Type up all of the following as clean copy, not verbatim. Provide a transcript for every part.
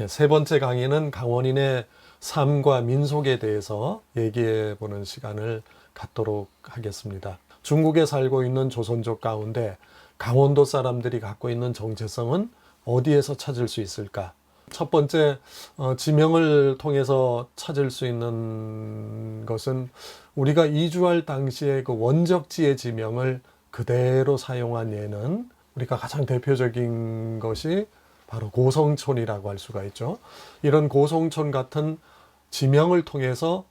세 번째 강의는 강원인의 삶과 민속에 대해서 얘기해 보는 시간을 갖도록 하겠습니다. 중국에 살고 있는 조선족 가운데 강원도 사람들이 갖고 있는 정체성은 어디에서 찾을 수 있을까? 첫 번째, 지명을 통해서 찾을 수 있는 것은 우리가 이주할 당시에 그 원적지의 지명을 그대로 사용한 예는 우리가 가장 대표적인 것이 바로 고성촌이라고 할 수가 있죠. 이런 고성촌 같은 지명을 통해서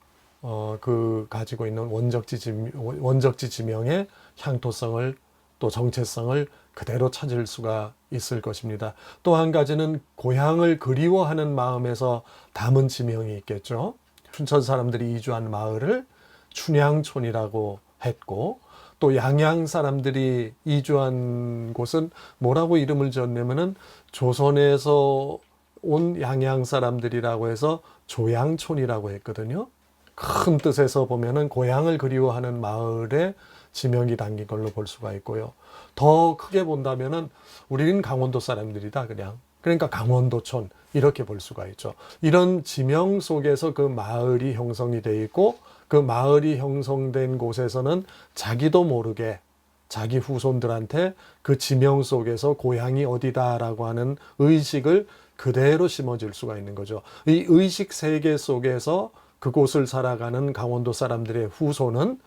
가지고 있는 원적지 지명의 향토성을 또 정체성을 그대로 찾을 수가 있을 것입니다. 또 한 가지는 고향을 그리워하는 마음에서 담은 지명이 있겠죠. 춘천 사람들이 이주한 마을을 춘향촌이라고 했고, 또 양양 사람들이 이주한 곳은 뭐라고 이름을 지었냐면은 조선에서 온 양양 사람들이라고 해서 조양촌이라고 했거든요. 큰 뜻에서 보면은 고향을 그리워하는 마을에 지명이 담긴 걸로 볼 수가 있고요. 더 크게 본다면은 우리는 강원도 사람들이다, 그냥. 그러니까 강원도촌, 이렇게 볼 수가 있죠. 이런 지명 속에서 그 마을이 형성이 되어 있고, 그 마을이 형성된 곳에서는 자기도 모르게 자기 후손들한테 그 지명 속에서 고향이 어디다라고 하는 의식을 그대로 심어줄 수가 있는 거죠. 이 의식 세계 속에서 그곳을 살아가는 강원도 사람들의 후손은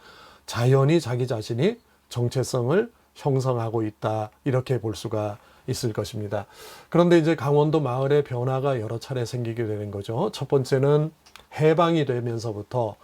자연히 자기 자신이 정체성을 형성하고 있다, 이렇게 볼 수가 있을 것입니다. 그런데 이제 강원도 마을의 변화가 여러 차례 생기게 되는 거죠. 첫 번째는 해방이 되면서부터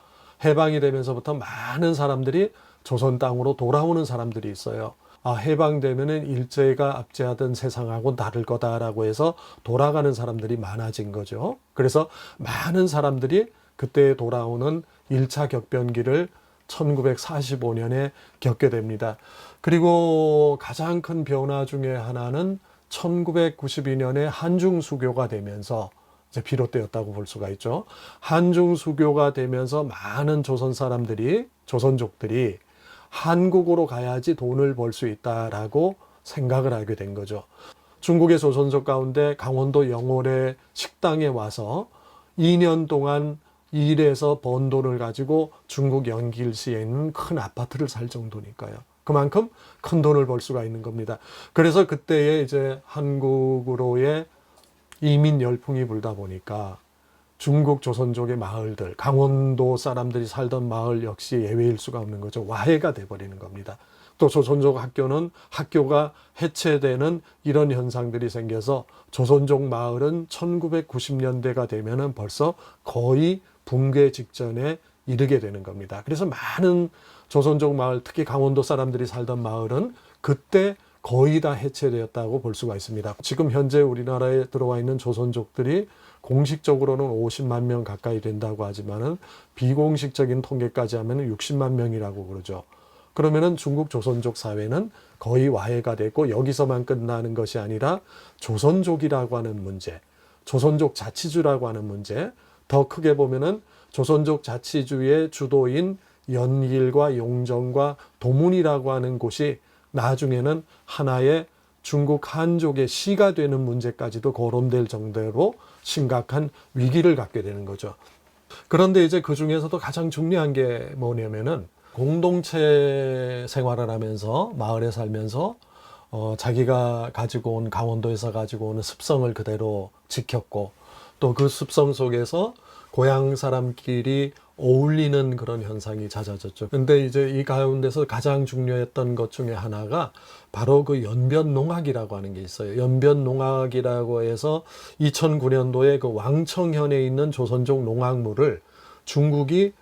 많은 사람들이 조선 땅으로 돌아오는 사람들이 있어요. 해방되면은 일제가 압제하던 세상하고 다를 거다라고 해서 돌아가는 사람들이 많아진 거죠. 그래서 많은 사람들이 그때 돌아오는 1차 격변기를 1945년에 겪게 됩니다. 그리고 가장 큰 변화 중에 하나는 1992년에 한중수교가 되면서 이제 비롯되었다고 볼 수가 있죠. 한중수교가 되면서 많은 조선 사람들이, 조선족들이 한국으로 가야지 돈을 벌 수 있다라고 생각을 하게 된 거죠. 중국의 조선족 가운데 강원도 영월의 식당에 와서 2년 동안 일해서 번 돈을 가지고 중국 연길시에 있는 큰 아파트를 살 정도니까요. 그만큼 큰 돈을 벌 수가 있는 겁니다. 그래서 그때에 이제 한국으로의 이민 열풍이 불다 보니까 중국 조선족의 마을들, 강원도 사람들이 살던 마을 역시 예외일 수가 없는 거죠. 와해가 돼버리는 겁니다. 또 조선족 학교가 해체되는 이런 현상들이 생겨서 조선족 마을은 1990년대가 되면은 벌써 거의 붕괴 직전에 이르게 되는 겁니다. 그래서 많은 조선족 마을, 특히 강원도 사람들이 살던 마을은 그때 거의 다 해체되었다고 볼 수가 있습니다. 지금 현재 우리나라에 들어와 있는 조선족들이 공식적으로는 50만 명 가까이 된다고 하지만은 비공식적인 통계까지 하면 60만 명이라고 그러죠. 그러면은 중국 조선족 사회는 거의 와해가 됐고, 여기서만 끝나는 것이 아니라 조선족이라고 하는 문제, 조선족 자치주라고 하는 문제, 더 크게 보면은 조선족 자치주의 주도인 연길과 용정과 도문이라고 하는 곳이 나중에는 하나의 중국 한족의 시가 되는 문제까지도 거론될 정도로 심각한 위기를 갖게 되는 거죠. 그런데 이제 그 중에서도 가장 중요한 게 뭐냐면은 공동체 생활을 하면서, 마을에 살면서 자기가 가지고 온, 강원도에서 가지고 오는 습성을 그대로 지켰고, 또 그 습성 속에서 고향 사람끼리 어울리는 그런 현상이 잦아졌죠. 근데 이제 이 가운데서 가장 중요했던 것 중에 하나가 바로 그 연변농악이라고 하는 게 있어요. 연변농악이라고 해서 2009년도에 그 왕청현에 있는 조선족 농악물을 중국이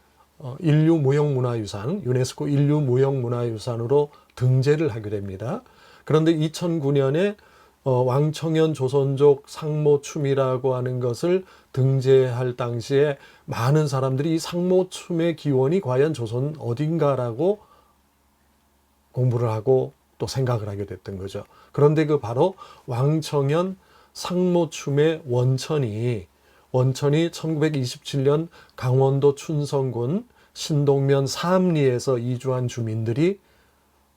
인류무형문화유산, 유네스코 인류무형문화유산으로 등재를 하게 됩니다. 그런데 2009년에 왕청현 조선족 상모춤이라고 하는 것을 등재할 당시에 많은 사람들이 이 상모춤의 기원이 과연 조선 어딘가라고 공부를 하고 또 생각을 하게 됐던 거죠. 그런데 그 바로 왕청현 상모춤의 원천이 1927년 강원도 춘성군 신동면 삼리에서 이주한 주민들에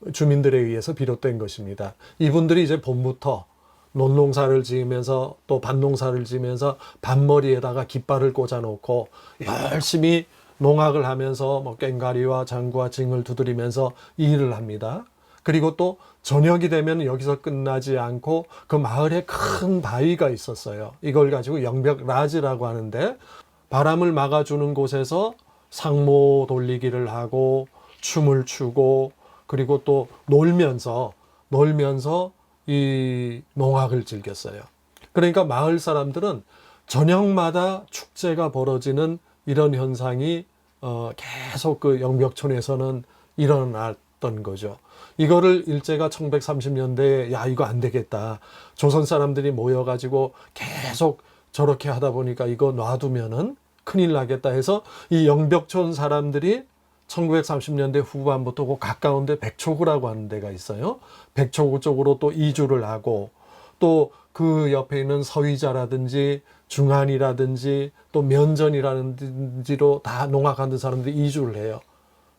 의해서 비롯된 것입니다. 이분들이 이제 봄부터 논농사를 지으면서 또 밭농사를 지으면서 밭머리에다가 깃발을 꽂아놓고 열심히 농악을 하면서 뭐 꽹과리와 장구와 징을 두드리면서 일을 합니다. 그리고 또 저녁이 되면 여기서 끝나지 않고 그 마을에 큰 바위가 있었어요. 이걸 가지고 영벽라지라고 하는데 바람을 막아주는 곳에서 상모 돌리기를 하고 춤을 추고 그리고 또 놀면서 이 농악을 즐겼어요. 그러니까 마을 사람들은 저녁마다 축제가 벌어지는 이런 현상이 계속 그 영벽촌에서는 일어났던 거죠. 이거를 일제가 1930년대에 야 이거 안 되겠다. 조선 사람들이 모여가지고 계속 저렇게 하다 보니까 이거 놔두면은 큰일 나겠다 해서 이 영벽촌 사람들이 1930년대 후반부터 그 가까운데 백초구라고 하는 데가 있어요. 백초구 쪽으로 또 이주를 하고 또 그 옆에 있는 서위자라든지 중안이라든지 또 면전이라든지로 다 농악하는 사람들이 이주를 해요.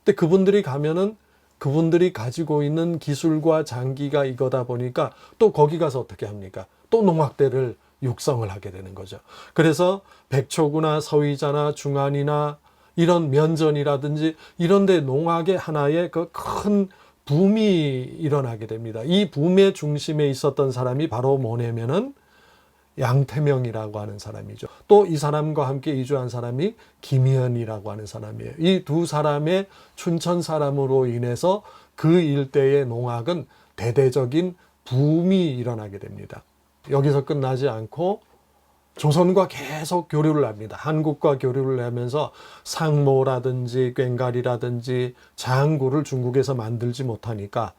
근데 그분들이 가면은 그분들이 가지고 있는 기술과 장기가 이거다 보니까 또 거기 가서 어떻게 합니까? 또 농악대를 육성을 하게 되는 거죠. 그래서 백초구나 서위자나 중안이나 이런 면전이라든지 이런 데 농악의 하나의 그 큰 붐이 일어나게 됩니다. 이 붐의 중심에 있었던 사람이 바로 뭐냐면은 양태명이라고 하는 사람이죠. 또 이 사람과 함께 이주한 사람이 김현이라고 하는 사람이에요. 이 두 사람의 춘천 사람으로 인해서 그 일대의 농악은 대대적인 붐이 일어나게 됩니다. 여기서 끝나지 않고 조선과 계속 교류를 합니다. 한국과 교류를 하면서 상모라든지 꽹과리라든지 장구를 중국에서 만들지 못하니까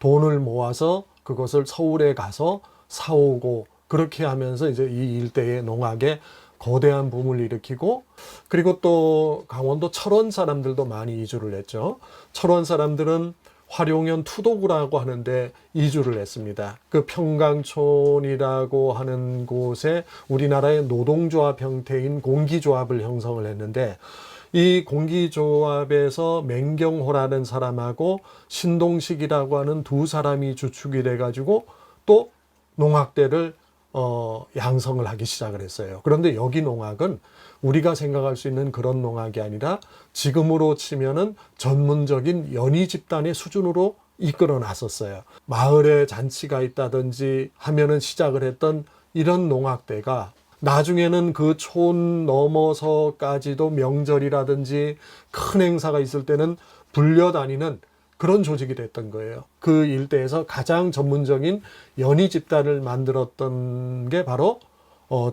돈을 모아서 그것을 서울에 가서 사오고 그렇게 하면서 이제 이 일대의 농악에 거대한 붐을 일으키고 그리고 또 강원도 철원 사람들도 많이 이주를 했죠. 철원 사람들은 화룡현 투도구라고 하는데 이주를 했습니다. 그 평강촌이라고 하는 곳에 우리나라의 노동조합 형태인 공기조합을 형성을 했는데 이 공기조합에서 맹경호라는 사람하고 신동식이라고 하는 두 사람이 주축이 돼가지고 또 농악대를 양성을 하기 시작을 했어요. 그런데 여기 농악은 우리가 생각할 수 있는 그런 농악이 아니라 지금으로 치면은 전문적인 연희 집단의 수준으로 이끌어 놨었어요. 마을에 잔치가 있다든지 하면은 시작을 했던 이런 농악대가 나중에는 그 촌 넘어서까지도 명절이라든지 큰 행사가 있을 때는 불려다니는 그런 조직이 됐던 거예요. 그 일대에서 가장 전문적인 연희 집단을 만들었던 게 바로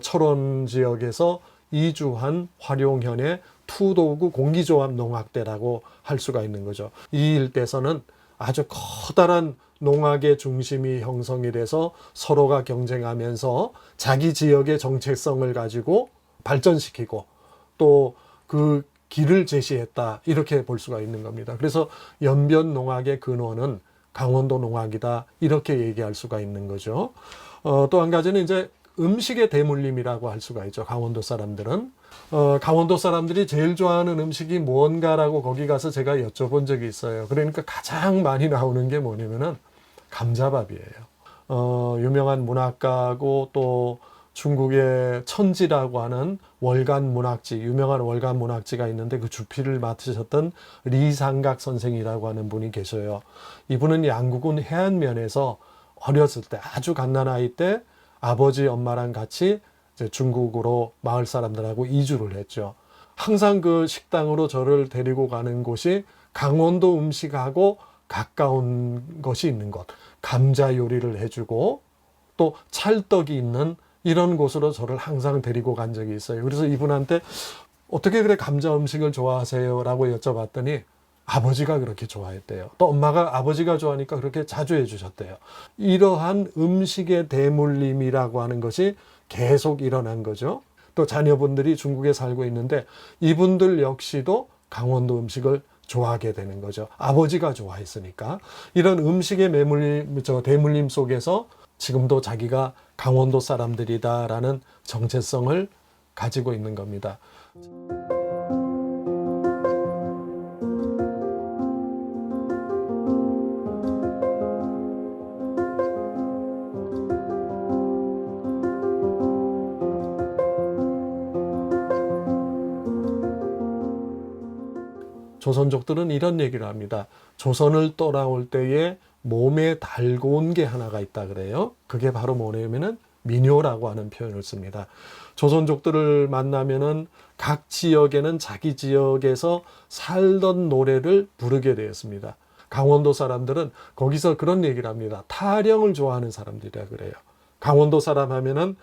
철원 지역에서 이주한 화룡현의 투도구 공기조합 농악대라고 할 수가 있는 거죠. 이 일대에서는 아주 커다란 농악의 중심이 형성이 돼서 서로가 경쟁하면서 자기 지역의 정체성을 가지고 발전시키고 또 그 길을 제시했다 이렇게 볼 수가 있는 겁니다. 그래서 연변 농악의 근원은 강원도 농악이다 이렇게 얘기할 수가 있는 거죠. 또 한 가지는 이제 음식의 대물림이라고 할 수가 있죠. 강원도 사람들은 강원도 사람들이 제일 좋아하는 음식이 뭔가라고 거기 가서 제가 여쭤본 적이 있어요. 그러니까 가장 많이 나오는 게 뭐냐면은 감자밥이에요. 유명한 문학가고 또 중국의 천지라고 하는 월간 문학지, 유명한 월간 문학지가 있는데 그 주필을 맡으셨던 리상각 선생이라고 하는 분이 계셔요. 이분은 양구군 해안면에서 어렸을 때 아주 갓난아이 때 아버지 엄마랑 같이 이제 중국으로 마을 사람들하고 이주를 했죠. 항상 그 식당으로 저를 데리고 가는 곳이 강원도 음식하고 가까운 것이 있는 곳. 감자 요리를 해주고 또 찰떡이 있는 이런 곳으로 저를 항상 데리고 간 적이 있어요. 그래서 이분한테 어떻게 그래 감자 음식을 좋아하세요? 라고 여쭤봤더니 아버지가 그렇게 좋아했대요. 또 엄마가 아버지가 좋아하니까 그렇게 자주 해주셨대요. 이러한 음식의 대물림이라고 하는 것이 계속 일어난 거죠. 또 자녀분들이 중국에 살고 있는데 이분들 역시도 강원도 음식을 좋아하게 되는 거죠. 아버지가 좋아했으니까. 이런 음식의 대물림 속에서 지금도 자기가 강원도 사람들이다라는 정체성을 가지고 있는 겁니다. 조선족들은 이런 얘기를 합니다. 조선을 떠나올 때에 몸에 달고 온 게 하나가 있다 그래요. 그게 바로 뭐냐면은 민요라고 하는 표현을 씁니다. 조선족들을 만나면은 각 지역에는 자기 지역에서 살던 노래를 부르게 되었습니다. 강원도 사람들은 거기서 그런 얘기를 합니다. 타령을 좋아하는 사람들이라 그래요. 강원도 사람 하면은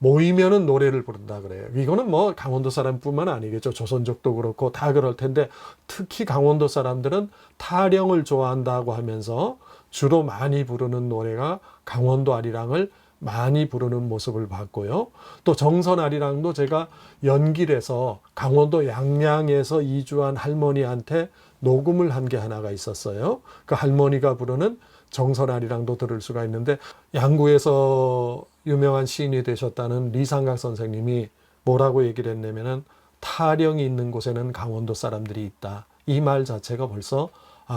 모이면은 노래를 부른다 그래요. 이거는 뭐 강원도 사람뿐만 아니겠죠. 조선족도 그렇고 다 그럴 텐데 특히 강원도 사람들은 타령을 좋아한다고 하면서 주로 많이 부르는 노래가 강원도 아리랑을 많이 부르는 모습을 봤고요. 또 정선 아리랑도 제가 연길에서 강원도 양양에서 이주한 할머니한테 녹음을 한 게 하나가 있었어요. 그 할머니가 부르는 정선 아리랑도 들을 수가 있는데 양구에서 유명한 시인이 되셨다는 리상각 선생님이 뭐라고 얘기를 했냐면은 타령이 있는 곳에는 강원도 사람들이 있다. 이 말 자체가 벌써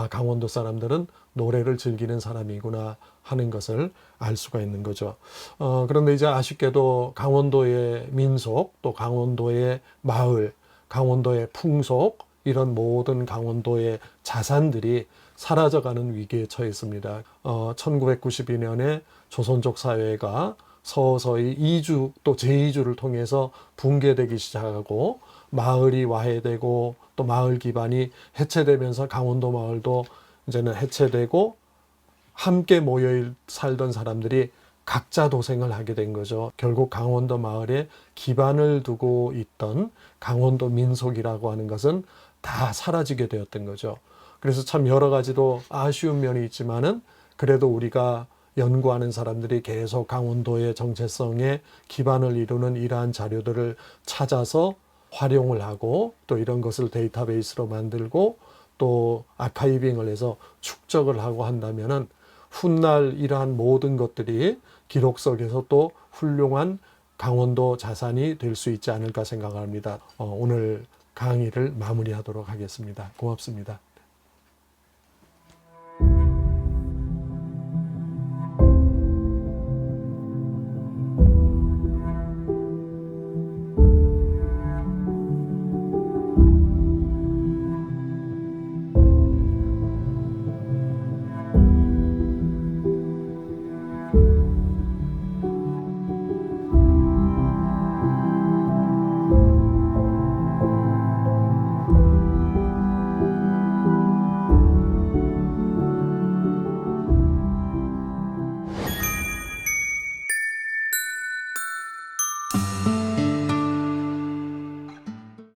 강원도 사람들은 노래를 즐기는 사람이구나 하는 것을 알 수가 있는 거죠. 그런데 이제 아쉽게도 강원도의 민속, 또 강원도의 마을, 강원도의 풍속, 이런 모든 강원도의 자산들이 사라져가는 위기에 처했습니다. 1992년에 조선족 사회가 서서히 이주 또 제2주를 통해서 붕괴되기 시작하고 마을이 와해되고 또 마을 기반이 해체되면서 강원도 마을도 이제는 해체되고 함께 모여 살던 사람들이 각자 도생을 하게 된 거죠. 결국 강원도 마을에 기반을 두고 있던 강원도 민속이라고 하는 것은 다 사라지게 되었던 거죠. 그래서 참 여러 가지로 아쉬운 면이 있지만은 그래도 우리가 연구하는 사람들이 계속 강원도의 정체성에 기반을 이루는 이러한 자료들을 찾아서 활용을 하고 또 이런 것을 데이터베이스로 만들고 또 아카이빙을 해서 축적을 하고 한다면은 훗날 이러한 모든 것들이 기록 속에서 또 훌륭한 강원도 자산이 될 수 있지 않을까 생각합니다. 오늘 강의를 마무리하도록 하겠습니다. 고맙습니다.